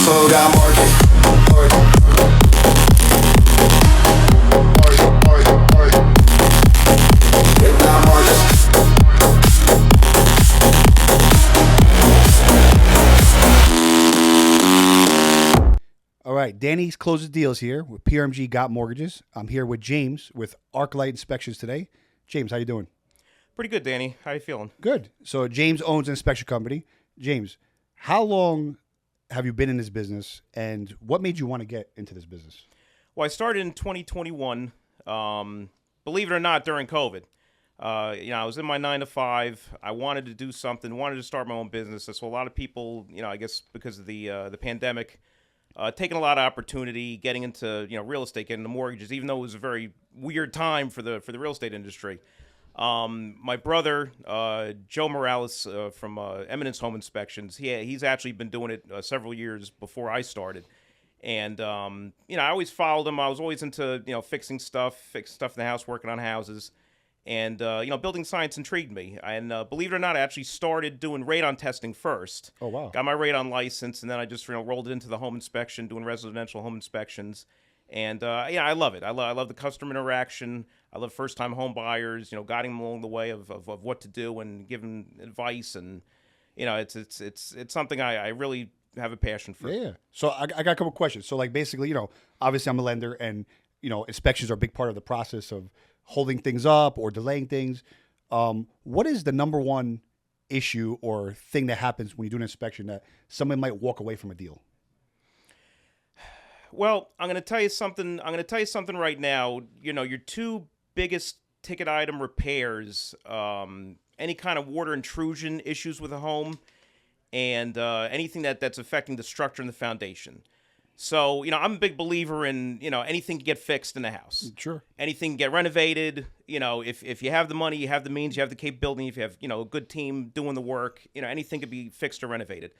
flow got market. Hit that market. All right, Danny's closes deals here with PRMG Got Mortgages. I'm here with James with ArcLight Inspections today. James, how you doing? Pretty good, Danny. How you feeling? Good. So James owns an inspection company. James, how long have you been in this business, and what made you want to get into this business? Well, I started in 2021. Believe it or not, during COVID. I was in my 9 to 5. I wanted to do something. Wanted to start my own business. So a lot of people, I guess because of the pandemic, taking a lot of opportunity, getting into real estate, getting into mortgages, even though it was a very weird time for the real estate industry. My brother, Joe Morales from Eminence Home Inspections, he's actually been doing it several years before I started. And, I always followed him. I was always into, fixing stuff in the house, working on houses. And, building science intrigued me. And believe it or not, I actually started doing radon testing first. Oh, wow. Got my radon license, and then I just rolled it into the home inspection, doing residential home inspections. And, I love it. I love the customer interaction. I love first-time home buyers, guiding them along the way of what to do and giving advice. And, it's something I really have a passion for. Yeah. So I got a couple questions. So, like, basically, obviously I'm a lender, and, inspections are a big part of the process of holding things up or delaying things. What is the number one issue or thing that happens when you do an inspection that somebody might walk away from a deal? Well, I'm going to tell you something. I'm going to tell you something right now. Your two biggest ticket item repairs, any kind of water intrusion issues with a home, and anything that's affecting the structure and the foundation. So, I'm a big believer in, anything can get fixed in the house. Sure. Anything can get renovated. If you have the money, you have the means, you have the capability, if you have, a good team doing the work, anything could be fixed or renovated.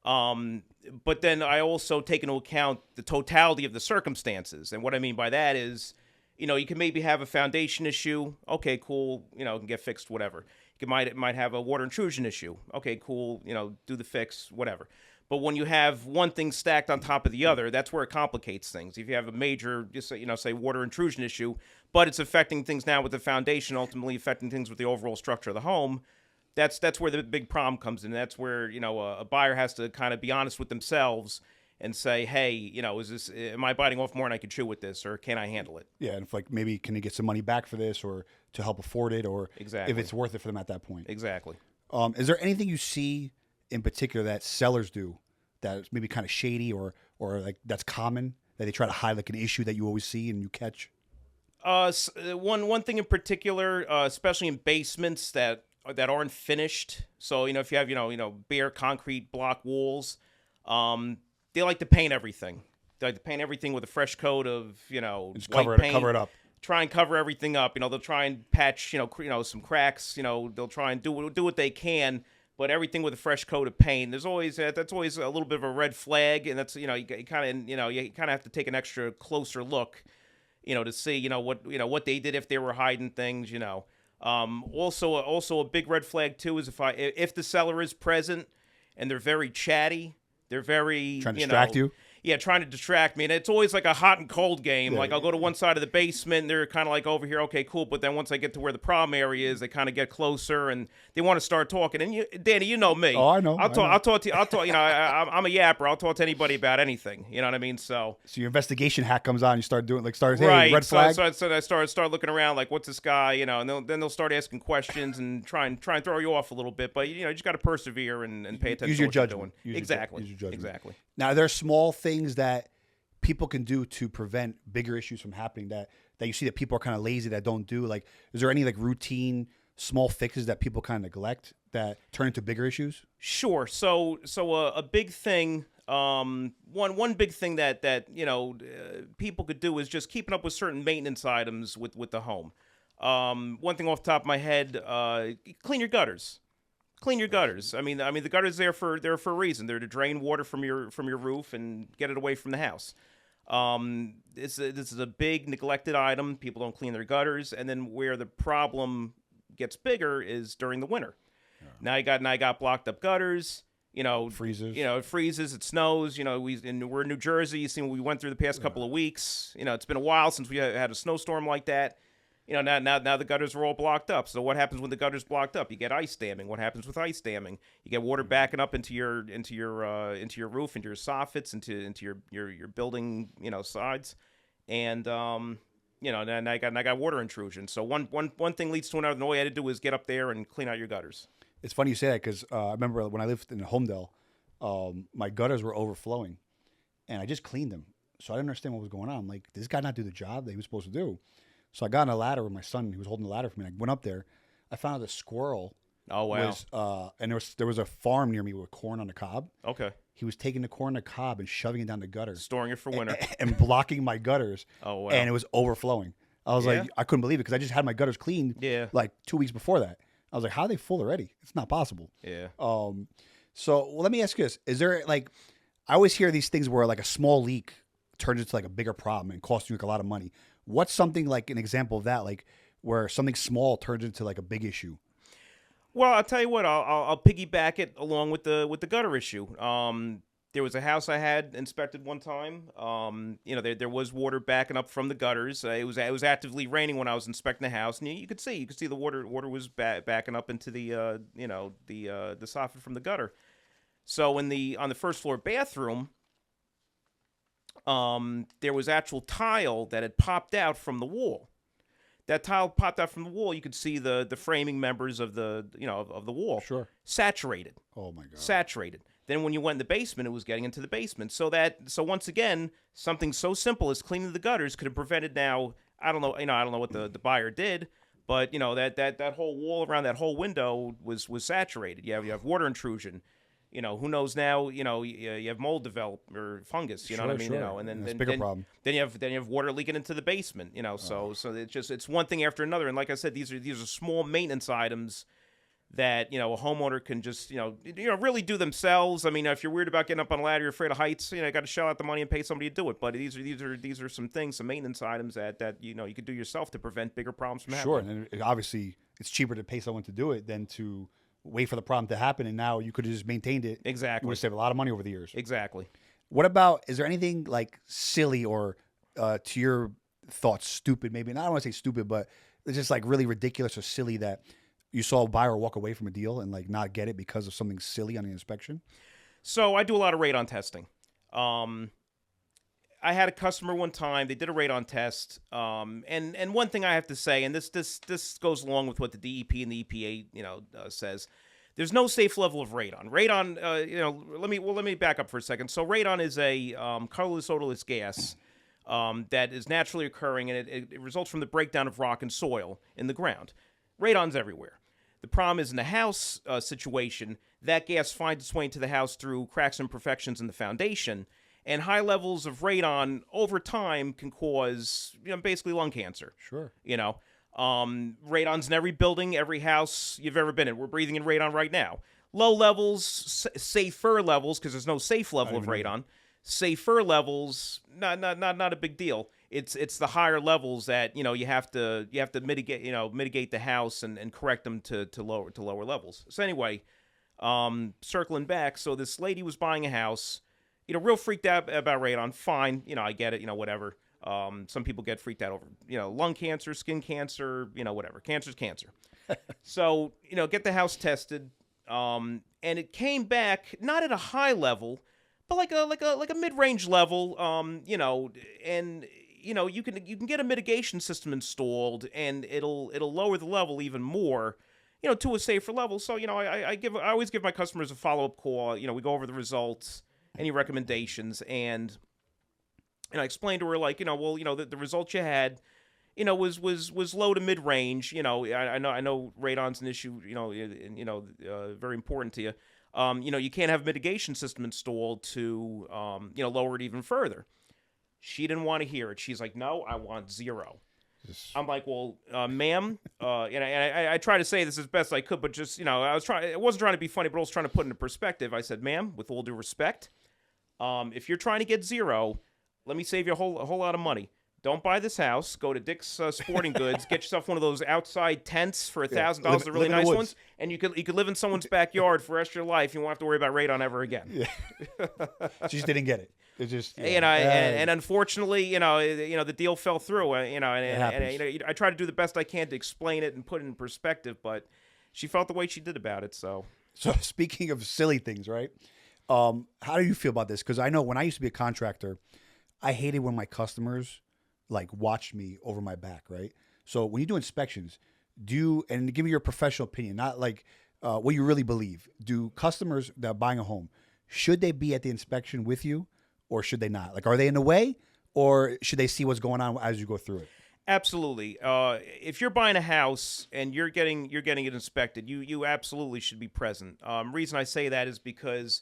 But then I also take into account the totality of the circumstances. And what I mean by that is, you can maybe have a foundation issue. Okay, cool. It can get fixed, whatever. You might have a water intrusion issue. Okay, cool. Do the fix, whatever. But when you have one thing stacked on top of the other, that's where it complicates things. If you have a major, just say water intrusion issue, but it's affecting things now with the foundation, ultimately affecting things with the overall structure of the home, that's where the big problem comes in. That's where a buyer has to kind of be honest with themselves and say, hey, am I biting off more than I can chew with this, or can I handle it? Yeah, and if maybe can they get some money back for this, or to help afford it, or exactly. if it's worth it for them at that point. Exactly. Is there anything you see in particular that sellers do that's maybe kind of shady or like that's common, that they try to hide, like an issue that you always see and you catch? One thing in particular, especially in basements that aren't finished. So if you have bare concrete block walls, they like to paint everything. They like to paint everything with a fresh coat of Just white paint. cover it up. Try and cover everything up. They'll try and patch some cracks. They'll try and do what they can. But everything with a fresh coat of paint, that's always a little bit of a red flag, and that's you kind of have to take an extra closer look, to see what they did, if they were hiding things, Also a big red flag too is if the seller is present and they're very chatty, they're very trying to distract you. Yeah, trying to distract me. And it's always like a hot and cold game. Yeah. Like I'll go to one side of the basement and they're kind of like over here, okay, cool. But then once I get to where the problem area is, they kind of get closer and they want to start talking. And Danny, you know me. Oh, I know. I'll talk to you. I'm a yapper. I'll talk to anybody about anything. You know what I mean? So your investigation hat comes on. You start doing hey, right. red flag. So I start looking around like, what's this guy? And then they'll start asking questions and try and throw you off a little bit. But you just got to persevere and pay attention. Use your to what judgment. You're doing. Exactly. Use your judgment. Exactly. Now, there are small things that people can do to prevent bigger issues from happening that you see that people are kind of lazy that don't do. Like, is there any like routine small fixes that people kind of neglect that turn into bigger issues? Sure. So a big thing, one big thing that people could do is just keeping up with certain maintenance items with the home. One thing off the top of my head, clean your gutters. Clean your gutters. I mean the gutters they're for a reason. They're to drain water from your roof and get it away from the house. This is a big neglected item. People don't clean their gutters, and then where the problem gets bigger is during the winter. Yeah. Now you got blocked up gutters. Freezes. it freezes, it snows. We're in New Jersey. You see what we went through the past couple of weeks. It's been a while since we had a snowstorm like that. Now the gutters are all blocked up. So what happens when the gutters blocked up? You get ice damming. What happens with ice damming? You get water backing up into your roof, into your soffits, into your building, sides, and now I got water intrusion. So one thing leads to another. And all you had to do was get up there and clean out your gutters. It's funny you say that because I remember when I lived in Homedale, my gutters were overflowing, and I just cleaned them. So I didn't understand what was going on. I'm like, did this guy not do the job that he was supposed to do? So I got on a ladder with my son. He was holding the ladder for me. I went up there. I found out the squirrel. Oh wow! And there was a farm near me with corn on the cob. Okay. He was taking the corn on the cob and shoving it down the gutter, Storing it for winter. and blocking my gutters. Oh wow! And it was overflowing. I was like, I couldn't believe it because I just had my gutters cleaned. Yeah. Like 2 weeks before that. I was like, how are they full already? It's not possible. Yeah. So let me ask you this: is there I always hear these things where like a small leak turns into like a bigger problem and costs you like a lot of money. What's something like an example of that, like where something small turns into like a big issue? Well, I'll tell you what. I'll piggyback it along with the gutter issue. There was a house I had inspected one time. There was water backing up from the gutters. It was actively raining when I was inspecting the house, and you could see the water was backing up into the soffit from the gutter. So on the first floor bathroom, there was actual tile that had popped out from the wall. That tile popped out from the wall. You could see the framing members of the wall. Sure. Saturated. Oh my God. Saturated. Then when you went in the basement, it was getting into the basement. So once again, something so simple as cleaning the gutters could have prevented. Now I don't know what the buyer did, but that whole wall around that whole window was saturated. You have water intrusion. Who knows now? You have mold develop or fungus. You know what I mean? Sure. And then That's a bigger problem. Then you have water leaking into the basement. So it's one thing after another. And like I said, these are small maintenance items that a homeowner can just really do themselves. I mean, if you're weird about getting up on a ladder, you're afraid of heights, you got to shell out the money and pay somebody to do it. But these are some things, some maintenance items that you could do yourself to prevent bigger problems from happening. Sure, and obviously it's cheaper to pay someone to do it than to wait for the problem to happen. And now you could have just maintained it. Exactly. You would save a lot of money over the years. Exactly. What about? Is there anything like silly or to your thoughts stupid? Maybe not. I don't want to say stupid, but it's just like really ridiculous or silly that you saw a buyer walk away from a deal and like not get it because of something silly on the inspection? So I do a lot of radon testing. I had a customer one time. They did a radon test, and one thing I have to say, and this goes along with what the DEP and the EPA says. There's no safe level of radon. Radon, let me back up for a second. So radon is a colorless, odorless gas that is naturally occurring, and it results from the breakdown of rock and soil in the ground. Radon's everywhere. The problem is in the house situation, that gas finds its way into the house through cracks and imperfections in the foundation, and high levels of radon over time can cause, basically lung cancer. Sure. Radon's in every building, every house you've ever been in. We're breathing in radon right now. Low levels, safer levels, because there's no safe level of radon. Safer levels, not a big deal. It's the higher levels that you have to mitigate the house and correct them to lower levels. So anyway, circling back, so this lady was buying a house, real freaked out about radon. Fine, I get it, whatever. Some people get freaked out over lung cancer, skin cancer, whatever. Cancer's cancer. So get the house tested, and it came back not at a high level, but like a mid-range level, and you can get a mitigation system installed, and it'll lower the level even more, to a safer level. So I always give my customers a follow-up call. We go over the results, any recommendations, and I explained to her the results you had, was low to mid-range. I know radon's an issue, very important to you. You can't have a mitigation system installed to, lower it even further. She didn't want to hear it. She's like, no, I want zero. I'm like, well, ma'am, and I try to say this as best I could, but just, I wasn't trying to be funny, but I was trying to put it into perspective. I said, ma'am, with all due respect, if you're trying to get zero, let me save you a whole lot of money. don't buy this house. Go to Dick's Sporting Goods, get yourself one of those outside tents for $1,000, Live- the really live in the nice woods. ones, and you could live in someone's backyard for the rest of your life. You won't have to worry about radon ever again. She just didn't get it. It's just And unfortunately, the deal fell through. And happens. I try to do the best I can to explain it and put it in perspective, but she felt the way she did about it. So So speaking of silly things, right? How do you feel about this? Because I know when I used to be a contractor, I hated when my customers like watched me over my back, right? So when you do inspections, and give me your professional opinion, not like what you really believe. Do customers that are buying a home, should they be at the inspection with you, or should they not? Like, are they in the way, or should they see what's going on as you go through it? absolutely, if you're buying a house and you're getting it inspected, you absolutely should be present. Reason I say that is because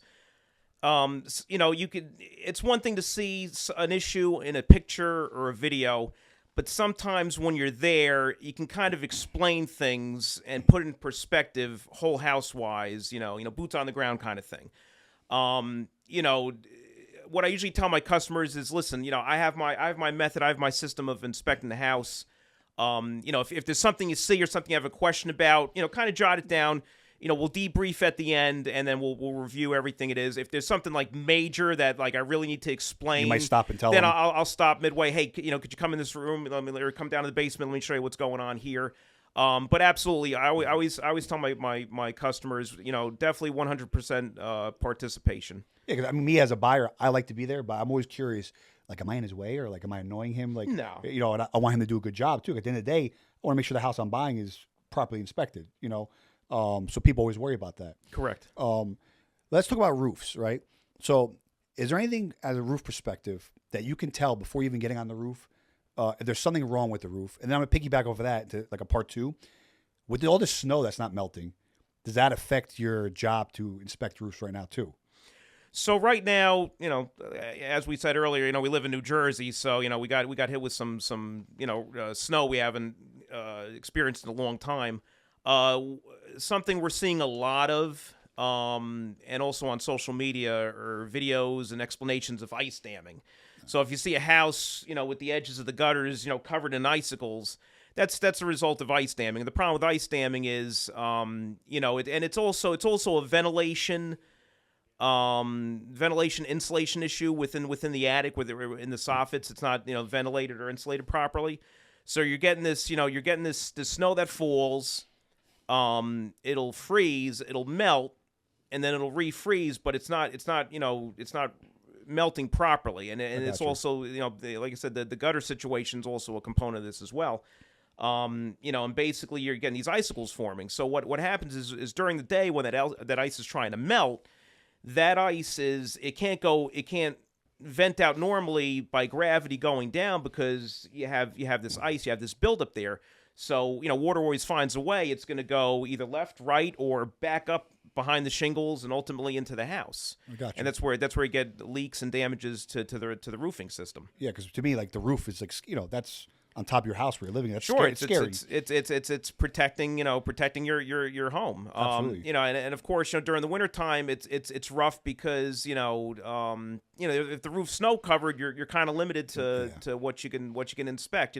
you could. It's one thing to see an issue in a picture or a video, but sometimes when you're there, you can kind of explain things and put it in perspective, whole house wise. Boots on the ground kind of thing. What I usually tell my customers is, listen, I have my method, I have my system of inspecting the house. If there's something you see or something you have a question about, kind of jot it down. We'll debrief at the end, and then we'll review everything it is. If there's something like major that like I really need to explain, You might stop and tell then them. I'll stop midway. Hey, could you come in this room? Or come down to the basement. Let me show you what's going on here. But absolutely, I always tell my customers, definitely 100% participation. Yeah, because me as a buyer, I like to be there, but I'm always curious. Like, am I in his way, or like, am I annoying him? Like, No. And I want him to do a good job too. At the end of the day, I want to make sure the house I'm buying is properly inspected. So people always worry about that. Correct. Let's talk about roofs, right? So, is there anything as a roof perspective that you can tell before even getting on the roof if there's something wrong with the roof? And then I'm gonna piggyback over that to like a part two. With all the snow that's not melting, does that affect your job to inspect roofs right now too? So right now, as we said earlier, we live in New Jersey, so we got hit with some snow we haven't experienced in a long time. Something we're seeing a lot of, and also on social media, are videos and explanations of ice damming. So if you see a house, with the edges of the gutters, covered in icicles, that's a result of ice damming. And the problem with ice damming is, and it's also a ventilation insulation issue within the attic, where in the soffits it's not ventilated or insulated properly. So you're getting this snow that falls. It'll freeze, it'll melt, and then it'll refreeze, but it's not melting properly, and it's also like I said, the gutter situation is also a component of this as well. And basically you're getting these icicles forming. So what happens is during the day when that ice is trying to melt, that ice it can't vent out normally by gravity going down, because you have this ice, you have this buildup there. So, water always finds a way. It's going to go either left, right, or back up behind the shingles and ultimately into the house. I got you. And that's where you get leaks and damages to the roofing system. Yeah, because to me, like, the roof is like, that's on top of your house where you're living. That's Sure, scary. it's protecting your home. Absolutely. And of course, during the wintertime, it's rough because if the roof's snow covered, you're kind of limited to what you can inspect.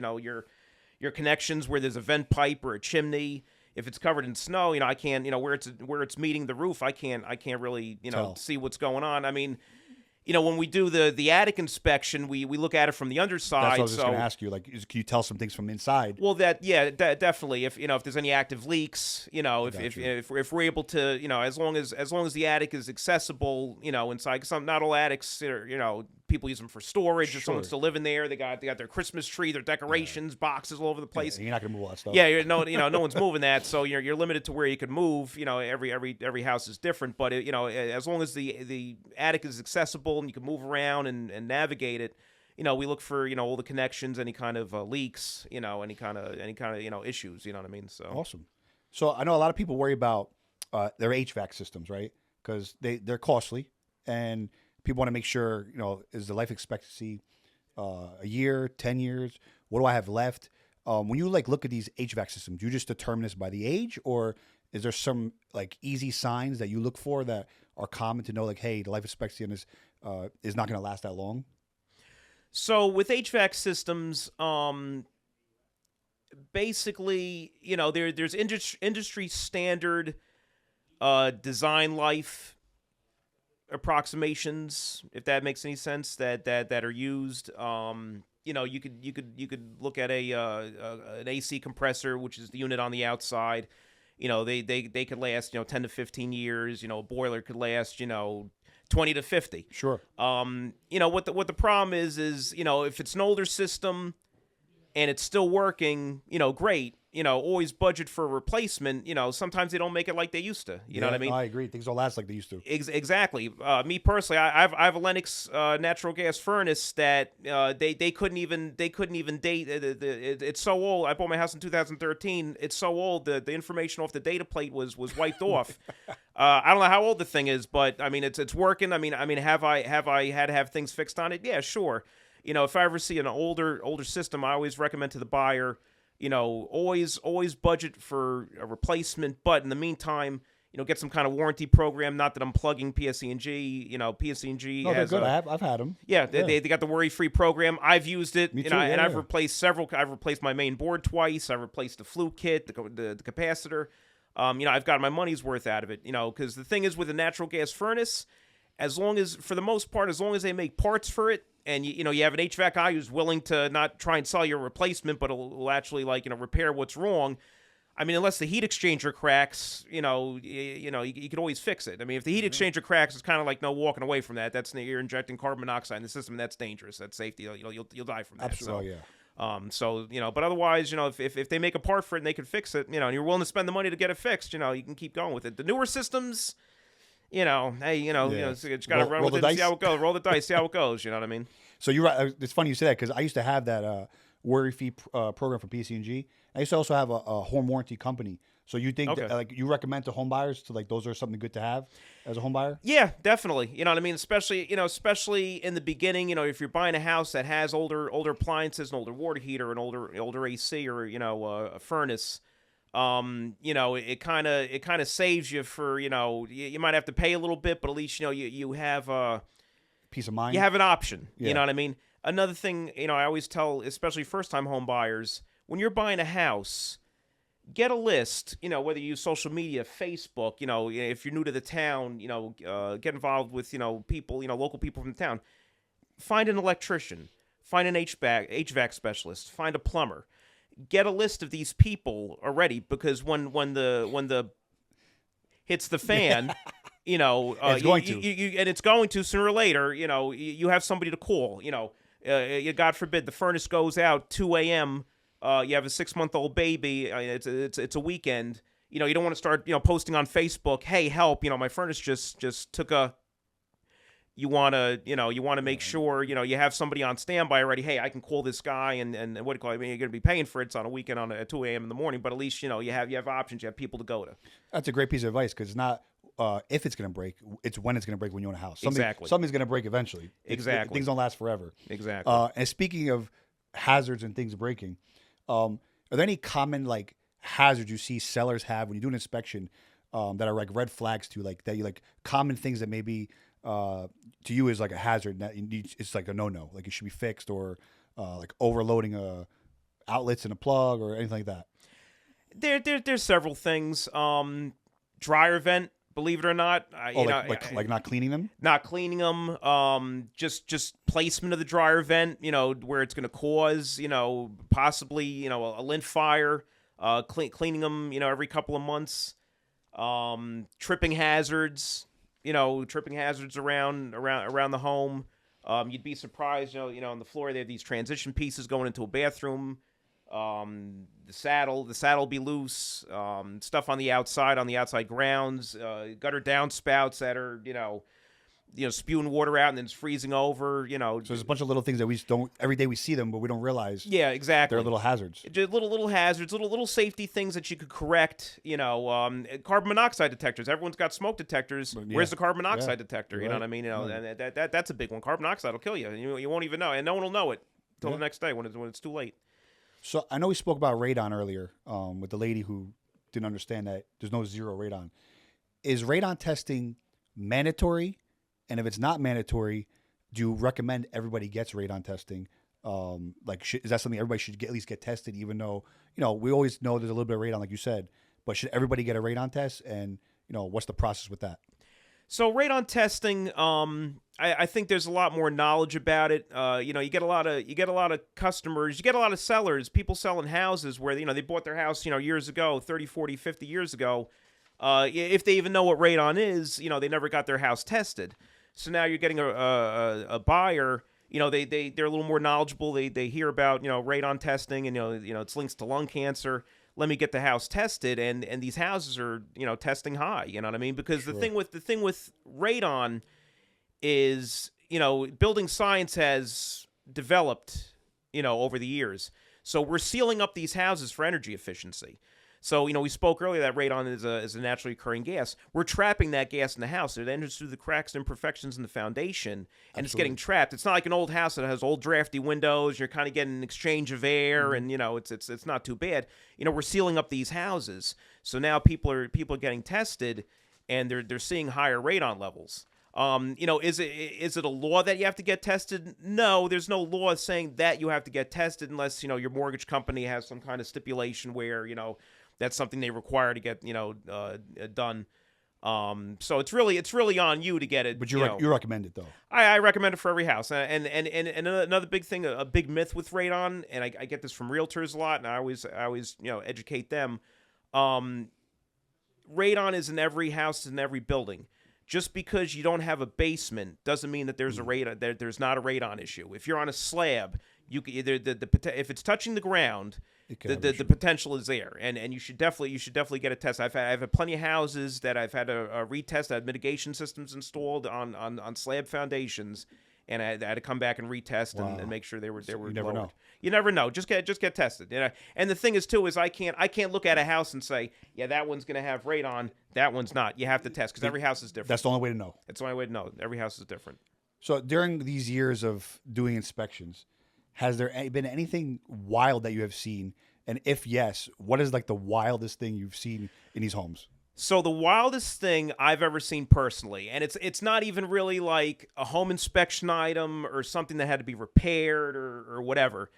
Your connections where there's a vent pipe or a chimney. If it's covered in snow, I can't, where it's meeting the roof, I can't really, Tell. see what's going on. I mean, when we do the attic inspection, we look at it from the underside. That's what I was just going to ask you. Like, can you tell some things from inside? Well, definitely. If there's any active leaks, if we're able to, as long as the attic is accessible, inside. Because not all attics, people use them for storage. If someone's still living there, they got their Christmas tree, their decorations, boxes all over the place. Yeah, you're not going to move all that stuff. Yeah, no one's moving that, so you're limited to where you can move. Every house is different, but as long as the attic is accessible and you can move around and navigate it, we look for all the connections, any kind of leaks, any kind of issues. You know what I mean? So Awesome. So I know a lot of people worry about their HVAC systems, right? Because they're costly, and people want to make sure, is the life expectancy a year, 10 years? What do I have left? When you look at these HVAC systems, do you just determine this by the age, or is there some easy signs that you look for that are common to know, hey, the life expectancy on this is not going to last that long? So with HVAC systems, basically, there's industry standard design life approximations, if that makes any sense, that are used. You could look at an AC compressor, which is the unit on the outside. They could last 10 to 15 years. A boiler could last 20 to 50. Sure. What the problem is if it's an older system and it's still working, great. Always budget for a replacement. Sometimes they don't make it like they used to. You know what I mean? I agree. Things don't last like they used to. Exactly. Me personally, I have a Lennox natural gas furnace that they couldn't even date. It's so old. I bought my house in 2013. It's so old. The information off the data plate was wiped off. I don't know how old the thing is, but I mean it's working. I mean have I had to have things fixed on it? Yeah, sure. If I ever see an older system, I always recommend to the buyer, always budget for a replacement, but in the meantime, get some kind of warranty program. Not that I'm plugging PSE&G. PSE&G No, they're has good. I've had them. Yeah, they got the worry-free program. I've used it. Me too, And I've yeah. replaced several. I've replaced my main board twice. I've replaced the flue kit, the capacitor. I've got my money's worth out of it. Because the thing is with a natural gas furnace, for the most part, as long as they make parts for it, and you have an HVAC guy who's willing to not try and sell you a replacement, but will actually repair what's wrong. I mean, unless the heat exchanger cracks, you could always fix it. I mean, if the heat exchanger cracks, it's kind of like no walking away from that. That's you're injecting carbon monoxide in the system. That's dangerous. That's safety. You'll die from that. Absolutely. So, but otherwise, if they make a part for it and they can fix it, and you're willing to spend the money to get it fixed, you can keep going with it. The newer systems, hey, it's got to run with it and see how it goes. Roll the dice, see how it goes. You know what I mean? So you're right. It's funny you say that because I used to have that worry-free program for PSE&G. I used to also have a home warranty company. So you think that, you recommend to home buyers to those are something good to have as a home buyer? Yeah, definitely. You know what I mean? Especially in the beginning, if you're buying a house that has older appliances, an older water heater, an older AC, or a furnace. It kind of saves you for you might have to pay a little bit, but at least you have Peace of mind. you have an option. Yeah. You know what I mean? Another thing, I always tell, especially first-time home buyers, when you're buying a house, get a list. Whether you use social media, Facebook. If you're new to the town, get involved with people, local people from the town. Find an electrician. Find an HVAC specialist. Find a plumber. Get a list of these people already, because when the hits the fan, it's going to. And it's going to sooner or later. You have somebody to call. God forbid the furnace goes out 2 a.m. You have a 6-month-old baby. It's a weekend. You don't want to start posting on Facebook, hey, help! My furnace just took a. You want to make sure you have somebody on standby already. Hey, I can call this guy and what do you call it? I mean, you're going to be paying for it. It's on a weekend at 2 a.m. in the morning, but at least you have options. You have people to go to. That's a great piece of advice because it's not if it's going to break, it's when it's going to break when you own a house. Exactly. Something's going to break eventually. Exactly. Things don't last forever. Exactly. And speaking of hazards and things breaking, are there any common hazards you see sellers have when you do an inspection that are red flags to common things that maybe to you is a hazard that it's a no-no, it should be fixed, or overloading outlets in a plug or anything like that? There's several things. Dryer vent, believe it or not. Not cleaning them? Not cleaning them. Just placement of the dryer vent, where it's going to cause, possibly, a lint fire. Cleaning them, every couple of months. Tripping hazards, around the home. You'd be surprised, on the floor they have these transition pieces going into a bathroom. The saddle will be loose. Stuff on the outside grounds. Gutter downspouts that are, spewing water out and then it's freezing over. So there's a bunch of little things that we just don't every day we see them, but we don't realize. Yeah, exactly. They're little hazards. Just little hazards, little safety things that you could correct. Carbon monoxide detectors. Everyone's got smoke detectors. Yeah. Where's the carbon monoxide Yeah. detector? You're You know right. what I mean? Right. And that's a big one. Carbon monoxide will kill you. You won't even know, and no one will know it till Yeah. the next day when it's too late. So I know we spoke about radon earlier with the lady who didn't understand that there's no zero radon. Is radon testing mandatory? And if it's not mandatory, do you recommend everybody gets radon testing? Is that something everybody should at least get tested, even though, we always know there's a little bit of radon, like you said, but should everybody get a radon test? And, what's the process with that? So radon testing, I think there's a lot more knowledge about it. You get a lot of customers, you get a lot of sellers, people selling houses where they bought their house years ago, 30, 40, 50 years ago. If they even know what radon is, they never got their house tested. So now you're getting a buyer. They're a little more knowledgeable. They hear about radon testing and it's links to lung cancer. Let me get the house tested, and these houses are testing high. You know what I mean? Because Sure. the thing with radon is building science has developed over the years. So we're sealing up these houses for energy efficiency. So, we spoke earlier that radon is a naturally occurring gas. We're trapping that gas in the house. It enters through the cracks and imperfections in the foundation, and it's getting trapped. It's not like an old house that has old drafty windows. You're kind of getting an exchange of air, and it's not too bad. We're sealing up these houses, so now people are getting tested, and they're seeing higher radon levels. Is it a law that you have to get tested? No, there's no law saying that you have to get tested unless your mortgage company has some kind of stipulation where that's something they require to get done. So it's really on you to get it. But you recommend it, though. I recommend it for every house. And another big thing, a big myth with radon, and I get this from realtors a lot, and I always educate them. Radon is in every house, in every building. Just because you don't have a basement doesn't mean that there's there's not a radon issue. If you're on a slab, if it's touching the ground, the potential is there, and you should definitely get a test. I've had plenty of houses that I've had a retest. I had mitigation systems installed on slab foundations, and I had to come back and retest and make sure they were you never lowered. know. You never know. Just get tested. And the thing is too is I can't look at a house and say, yeah, that one's gonna have radon, that one's not. You have to test because every house is different. That's the only way to know. That's the only way to know. Every house is different. So during these years of doing inspections, has there been anything wild that you have seen? And if yes, what is like the wildest thing you've seen in these homes? So the wildest thing I've ever seen personally, and it's not even really like a home inspection item or something that had to be repaired or whatever.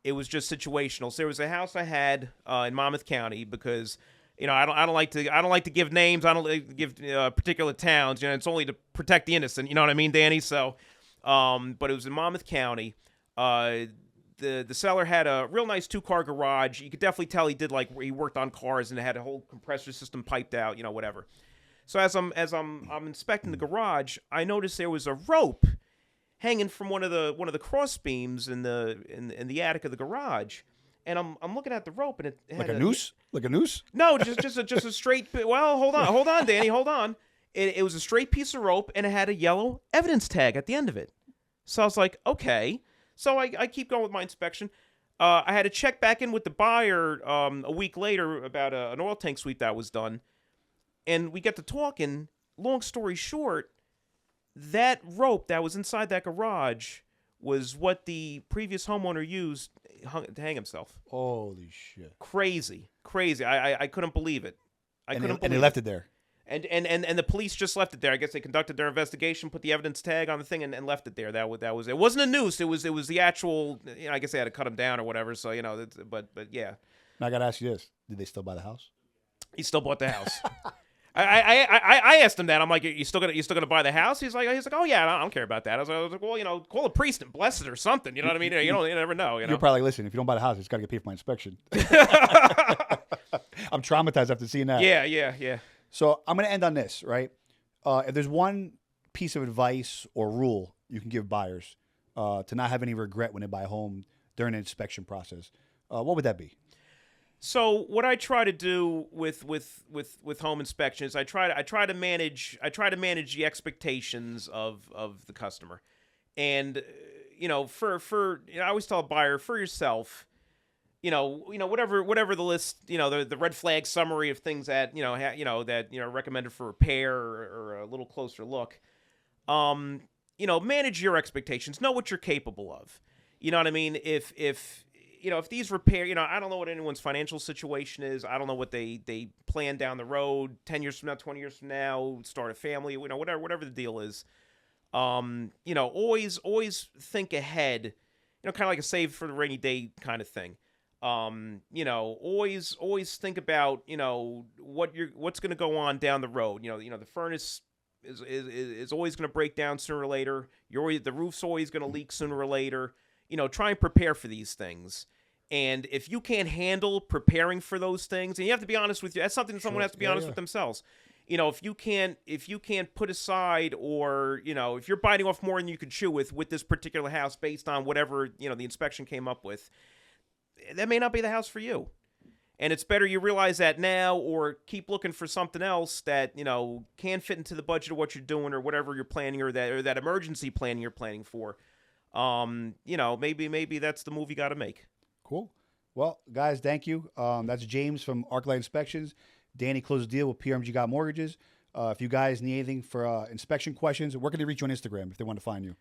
It was just situational. So there was a house I had in Monmouth County because I don't like to give names. I don't like to give particular towns. It's only to protect the innocent. You know what I mean, Danny? So, but it was in Monmouth County. The seller had a real nice 2-car garage. You could definitely tell he worked on cars and it had a whole compressor system piped out, whatever. So as I'm inspecting the garage, I noticed there was a rope hanging from one of the cross beams in the attic of the garage. And I'm looking at the rope and it had Like a noose? Like a noose? No, just a straight. Well, hold on, Danny, hold on. It was a straight piece of rope and it had a yellow evidence tag at the end of it. So I was like, okay. So I keep going with my inspection. I had to check back in with the buyer a week later about an oil tank sweep that was done. And we get to talking. Long story short, that rope that was inside that garage was what the previous homeowner used to hang himself. Holy shit. Crazy. I couldn't believe it. And they left it there. And the police just left it there. I guess they conducted their investigation, put the evidence tag on the thing, and left it there. That was it. Wasn't a noose. It was the actual. I guess they had to cut him down or whatever. So but yeah. Now I gotta ask you this: did they still buy the house? He still bought the house. I asked him that. I'm like, you still gonna buy the house? He's like, oh yeah, I don't care about that. I was like, well, call a priest and bless it or something. You know what I mean? You never know. You're probably like, listen, if you don't buy the house, it's got to get paid for my inspection. I'm traumatized after seeing that. Yeah. So I'm gonna end on this, right? If there's one piece of advice or rule you can give buyers to not have any regret when they buy a home during the inspection process, what would that be? So what I try to do with home inspections, I try to manage the expectations of the customer, and I always tell a buyer, for yourself, whatever the list, the red flag summary of things that recommended for repair or a little closer look, manage your expectations, know what you're capable of. You know what I mean? If these repair, I don't know what anyone's financial situation is. I don't know what they plan down the road, 10 years from now, 20 years from now, start a family, whatever the deal is. You know, always think ahead. You know, kind of like a save for the rainy day kind of thing. You know, always think about, you know, what's going to go on down the road. You know, the furnace is always going to break down sooner or later. The roof's always going to leak sooner or later. You know, try and prepare for these things. And if you can't handle preparing for those things, and you have to be honest with you, that's something someone has to be honest with themselves. You know, if you can't put aside, or, you know, if you're biting off more than you can chew with this particular house based on whatever, you know, the inspection came up with, that may not be the house for you. And it's better you realize that now, or keep looking for something else that, you know, can fit into the budget of what you're doing, or whatever you're planning, or that emergency planning you're planning for. You know, maybe that's the move you got to make. Cool. Well, guys, thank you. That's James from ArcLight Inspections. Danny closed a deal with PRMG Got Mortgages. If you guys need anything for inspection questions, where can they reach you on Instagram if they want to find you?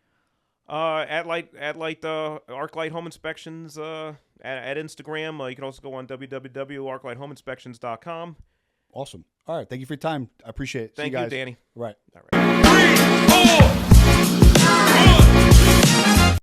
At ArcLight Home Inspections at Instagram. You can also go on www.arclighthomeinspections.com. Awesome. All right. Thank you for your time. I appreciate it. Thank See you you, guys. Danny. Right. All right. 3, 4.